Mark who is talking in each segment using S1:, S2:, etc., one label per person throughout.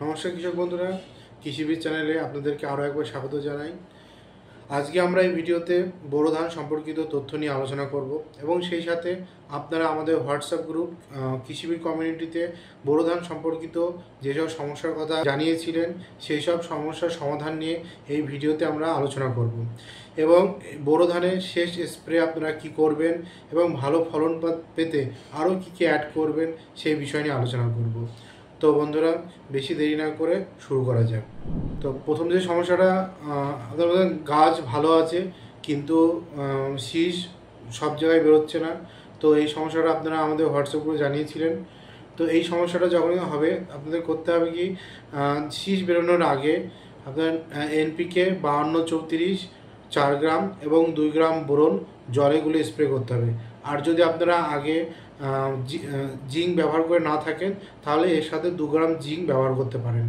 S1: নমস্কার কৃষক বন্ধুরা, কৃষিবিদ চ্যানেলে আপনাদেরকে আরও একবার স্বাগত জানাই। আজকে আমরা এই ভিডিওতে বোরো ধান সম্পর্কিত তথ্য নিয়ে আলোচনা করব এবং সেই সাথে আপনারা আমাদের হোয়াটসঅ্যাপ গ্রুপ কৃষিবিদ কমিউনিটিতে বোরো ধান সম্পর্কিত যেসব সমস্যার কথা জানিয়েছিলেন সেই সব সমস্যার সমাধান নিয়ে এই ভিডিওতে আমরা আলোচনা করব এবং বোরো ধানের শেষ স্প্রে আপনারা কি করবেন এবং ভালো ফলন পেতে আরও কী অ্যাড করবেন সেই বিষয় নিয়ে আলোচনা করব। তো বন্ধুরা, বেশি দেরি না করে শুরু করা যাক। তো প্রথম যে সমস্যাটা, আপনাদের গাছ ভালো আছে কিন্তু শীষ সব জায়গায় বেরোচ্ছে না। তো এই সমস্যাটা আপনারা আমাদের হোয়াটসঅ্যাপ গ্রুপে জানিয়েছিলেন। তো এই সমস্যাটা যখনই হবে আপনাদের করতে হবে কি, শীষ বেরোনোর আগে আপনার এনপিকে 52-34 4 গ্রাম এবং 2 গ্রাম বোরন জলে গুলে স্প্রে করতে হবে। আর যদি আপনারা আগে জিঙ্ক ব্যবহার করে না থাকেন তাহলে এর সাথে 2 গ্রাম জিঙ্ক ব্যবহার করতে পারেন।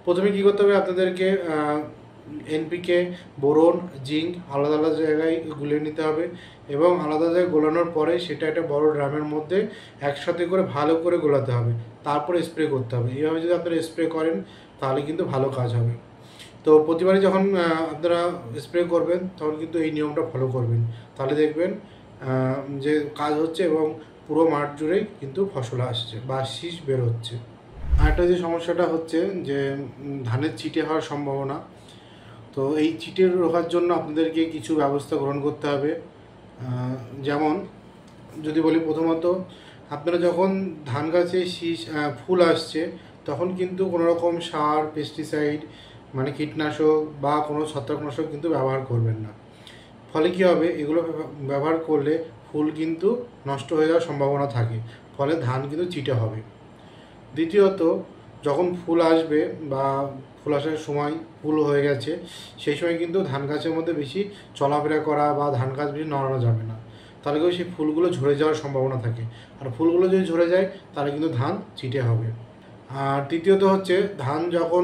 S1: প্রথমে কী করতে হবে, আপনাদেরকে এনপিকে, বোরন, জিঙ্ক আলাদা আলাদা জায়গায় গুলে নিতে হবে এবং আলাদা জায়গায় গোলানোর পরে সেটা একটা বড় ড্রামের মধ্যে একসাথে করে ভালো করে গোলাতে হবে, তারপরে স্প্রে করতে হবে। এইভাবে যদি আপনারা স্প্রে করেন তাহলে কিন্তু ভালো কাজ হবে। তো প্রতিবারই যখন আপনারা স্প্রে করবেন তখন কিন্তু এই নিয়মটা ফলো করবেন, তাহলে দেখবেন যে কাজ হচ্ছে এবং পুরো মাঠ জুড়েই কিন্তু ফসল আসছে বা শীষ বের হচ্ছে। আরেকটা যে সমস্যাটা হচ্ছে যে ধানের চিটে হওয়ার সম্ভাবনা। তো এই চিটে রোখার জন্য আপনাদেরকে কিছু ব্যবস্থা গ্রহণ করতে হবে। যেমন যদি বলি, প্রথমত আপনারা যখন ধান গাছে শীষ ফুল আসছে তখন কিন্তু কোনো রকম সার, পেস্টিসাইড মানে কীটনাশক বা কোনো ছত্রাকনাশক কিন্তু ব্যবহার করবেন না। ফলে কী হবে, এগুলো ব্যবহার করলে ফুল কিন্তু নষ্ট হয়ে যাওয়ার সম্ভাবনা থাকে, ফলে ধান কিন্তু চিটে হবে। দ্বিতীয়ত, যখন ফুল আসবে বা ফুল আসার সময় ফুল হয়ে গেছে সেই সময় কিন্তু ধান গাছের মধ্যে বেশি চলাফেরা করা বা ধান গাছ বেশি নড়ানো যাবে না, তাহলে কিন্তু সেই ফুলগুলো ঝরে যাওয়ার সম্ভাবনা থাকে। আর ফুলগুলো যদি ঝরে যায় তাহলে কিন্তু ধান চিটে হবে। আর তৃতীয়ত হচ্ছে, ধান যখন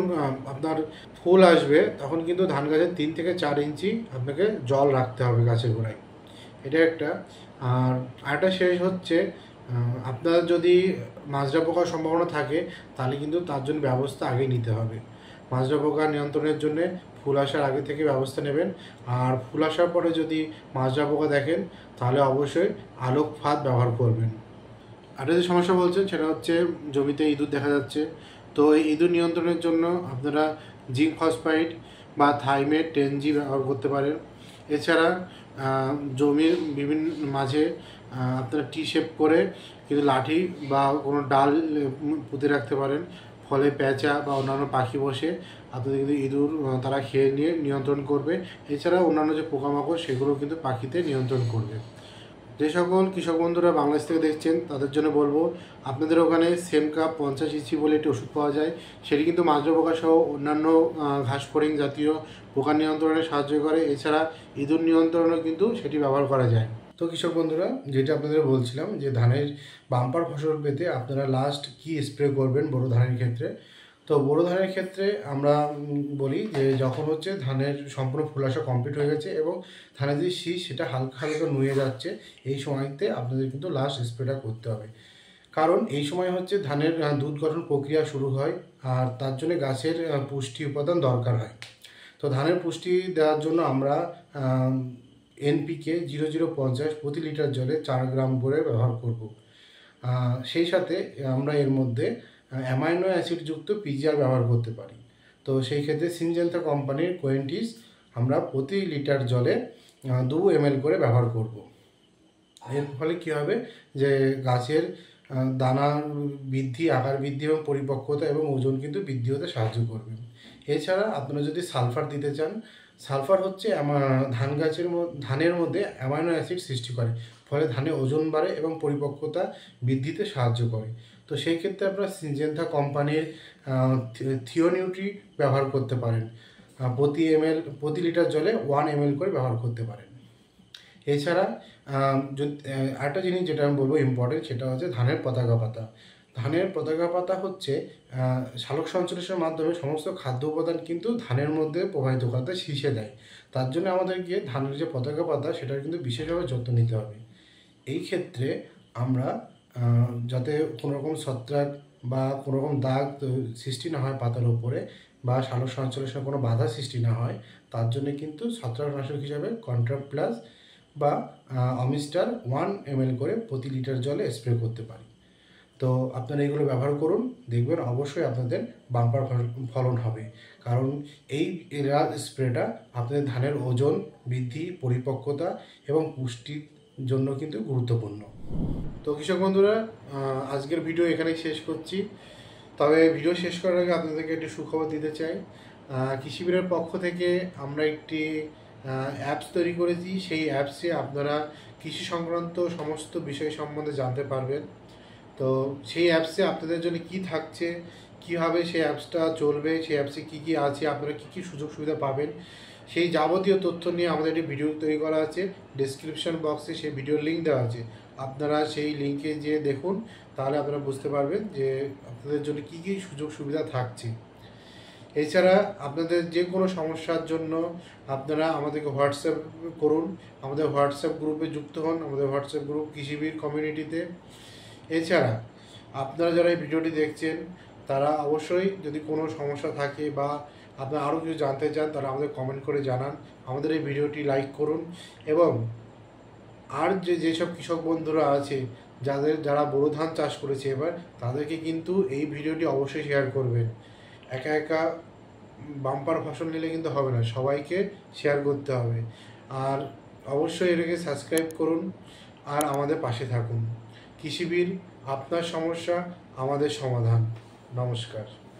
S1: আপনার ফুল আসবে তখন কিন্তু ধান গাছের 3 থেকে 4 ইঞ্চি আপনাকে জল রাখতে হবে গাছের গোড়ায়, এটা একটা। আর আরেকটা শেষ হচ্ছে, আপনার যদি মাজরা পোকার সম্ভাবনা থাকে তাহলে কিন্তু তার জন্য ব্যবস্থা আগেই নিতে হবে। মাজরা পোকা নিয়ন্ত্রণের জন্য ফুল আসার আগে থেকে ব্যবস্থা নেবেন। আর ফুল আসার পরে যদি মাজরা পোকা দেখেন তাহলে অবশ্যই আলোক ফাঁদ ব্যবহার করবেন। আরেকটা যে সমস্যা বলছেন সেটা হচ্ছে জমিতে ইঁদুর দেখা যাচ্ছে। তো এই ইঁদুর নিয়ন্ত্রণের জন্য আপনারা জিঙ্ক ফসফাইড বা থাইমেট 10G ব্যবহার করতে পারেন। এছাড়া জমির বিভিন্ন মাঝে আপনারা টি শেপ করে কিন্তু লাঠি বা কোনো ডাল পুঁতে রাখতে পারেন, ফলে প্যাঁচা বা অন্যান্য পাখি বসে আপনাদের কিন্তু ইঁদুর তারা খেয়ে নিয়ে নিয়ন্ত্রণ করবে। এছাড়া অন্যান্য যে পোকামাকড় সেগুলো কিন্তু পাখিতে নিয়ন্ত্রণ করবে। যে সকল কৃষক বন্ধুরা বাংলাদেশ থেকে দেখছেন তাদের জন্য বলবো, আপনাদের ওখানে সেমকাপ 50 ইসি বলে একটি ওষুধ পাওয়া যায়, সেটি কিন্তু মাজরা পোকা সহ অন্যান্য ঘাস ফড়িং জাতীয় পোকা নিয়ন্ত্রণে সাহায্য করে। এছাড়া ইঁদুর নিয়ন্ত্রণেও কিন্তু সেটি ব্যবহার করা যায়। তো কৃষক বন্ধুরা, যেটা আপনাদের বলছিলাম যে ধানের বাম্পার ফসল পেতে আপনারা লাস্ট কি স্প্রে করবেন বোরো ধানের ক্ষেত্রে। তো বোরো ধানের ক্ষেত্রে আমরা বলি যে যখন হচ্ছে ধানের সম্পূর্ণ ফুল আসা কমপ্লিট হয়ে গেছে এবং ধানের যে শীষ সেটা হালকা হালকা নুয়ে যাচ্ছে, এই সময়তে আপনাদের কিন্তু লাস্ট স্প্রেটা করতে হবে। কারণ এই সময় হচ্ছে ধানের দুধ গঠন প্রক্রিয়া শুরু হয় আর তার জন্য গাছের পুষ্টি উপাদান দরকার হয়। তো ধানের পুষ্টি দেওয়ার জন্য আমরা এনপিকে 0050 প্রতি লিটার জলে 4 গ্রাম করে ব্যবহার করব। সেই সাথে আমরা এর মধ্যে অ্যামাইনো অ্যাসিডযুক্ত পিজিআর ব্যবহার করতে পারি। তো সেই ক্ষেত্রে সিনজেন্থা কোম্পানির কোয়েন্টিস আমরা প্রতি লিটার জলে 2 ml করে ব্যবহার করব। এর ফলে কী হবে যে গাছের দানার বৃদ্ধি, আকার বৃদ্ধি এবং পরিপক্কতা এবং ওজন কিন্তু বৃদ্ধি হতে সাহায্য করবে। এছাড়া আপনারা যদি সালফার দিতে চান, সালফার হচ্ছে ধানের মধ্যে অ্যামাইনো অ্যাসিড সৃষ্টি করে, ফলে ধানের ওজন বাড়ে এবং পরিপক্কতা বৃদ্ধিতে সাহায্য করে। তো সেই ক্ষেত্রে আপনারা সিনজেন্থা কোম্পানির থিওনিউট্রি ব্যবহার করতে পারেন, প্রতি লিটার জলে 1 ml করে ব্যবহার করতে পারেন। এছাড়া আরেকটা জিনিস যেটা আমি বলবো ইম্পর্টেন্ট, সেটা হচ্ছে ধানের পতাকা পাতা। ধানের পতাকা পাতা হচ্ছে সালোক সংশ্লেষণের মাধ্যমে সমস্ত খাদ্য উপাদান কিন্তু ধানের মধ্যে প্রবাহিত করতে শীষে দেয়। তার জন্য আমাদেরকে ধানের যে পতাকা পাতা সেটার কিন্তু বিশেষভাবে যত্ন নিতে হবে। এই ক্ষেত্রে আমরা যাতে কোনো রকম ছত্রাক বা কোনো রকম দাগ সৃষ্টি না হয় পাতার উপরে, বা সালোক সঞ্চালনের কোনো বাধা সৃষ্টি না হয়, তার জন্য কিন্তু ছত্রাকনাশক হিসাবে কন্ট্রা প্লাস বা অমিস্টার 1 ml করে প্রতি লিটার জলে স্প্রে করতে পারি। তো আপনারা এগুলো ব্যবহার করুন, দেখবেন অবশ্যই আপনাদের বাম্পার ফলন হবে। কারণ এই স্প্রেটা আপনাদের ধানের ওজন বৃদ্ধি, পরিপক্কতা এবং পুষ্টির জন্য কিন্তু গুরুত্বপূর্ণ। তো কৃষক বন্ধুরা, আজকের ভিডিও এখানেই শেষ করছি। তবে ভিডিও শেষ করার আগে আপনাদেরকে একটি সুখবর দিতে চাই। কৃষিবিরের পক্ষ থেকে আমরা একটি অ্যাপস তৈরি করেছি। সেই অ্যাপসে আপনারা কৃষি সংক্রান্ত সমস্ত বিষয় সম্বন্ধে জানতে পারবেন। তো সেই অ্যাপসে আপনাদের জন্য কি থাকছে, কীভাবে সেই অ্যাপসটা চলবে, সেই অ্যাপসে কী কী আছে, আপনারা কী কী সুযোগ সুবিধা পাবেন, সেই যাবতীয় তথ্য নিয়ে আমাদের একটি ভিডিও তৈরি করা আছে। ডেসক্রিপশন বক্সে সেই ভিডিওর লিঙ্ক দেওয়া আছে, আপনারা সেই লিঙ্কে যেয়ে দেখুন, তাহলে আপনারা বুঝতে পারবেন যে আপনাদের জন্য কী কী সুযোগ সুবিধা থাকছে। এছাড়া আপনাদের যে কোনো সমস্যার জন্য আপনারা আমাদেরকে হোয়াটসঅ্যাপ করুন, আমাদের হোয়াটসঅ্যাপ গ্রুপে যুক্ত হন, আমাদের হোয়াটসঅ্যাপ গ্রুপ কৃষিবির কমিউনিটিতে। এছাড়া আপনারা যারা এই ভিডিওটি দেখছেন, তারা অবশ্যই যদি কোনো সমস্যা থাকে বা আপনারা আরও কিছু জানতে চান, তারা আমাদের কমেন্ট করে জানান। আমাদের এই ভিডিওটি লাইক করুন, এবং আর যেসব কৃষক বন্ধুরা আছে যারা বোরো ধান চাষ করেছে এবার, তাদেরকে কিন্তু এই ভিডিওটি অবশ্যই শেয়ার করবেন। একা একা বাম্পার ফসল নিলে কিন্তু হবে না, সবাইকে শেয়ার করতে হবে। আর অবশ্যই এটাকে সাবস্ক্রাইব করুন আর আমাদের পাশে থাকুন। কৃষিবির, আপনার সমস্যা আমাদের সমাধান। নমস্কার।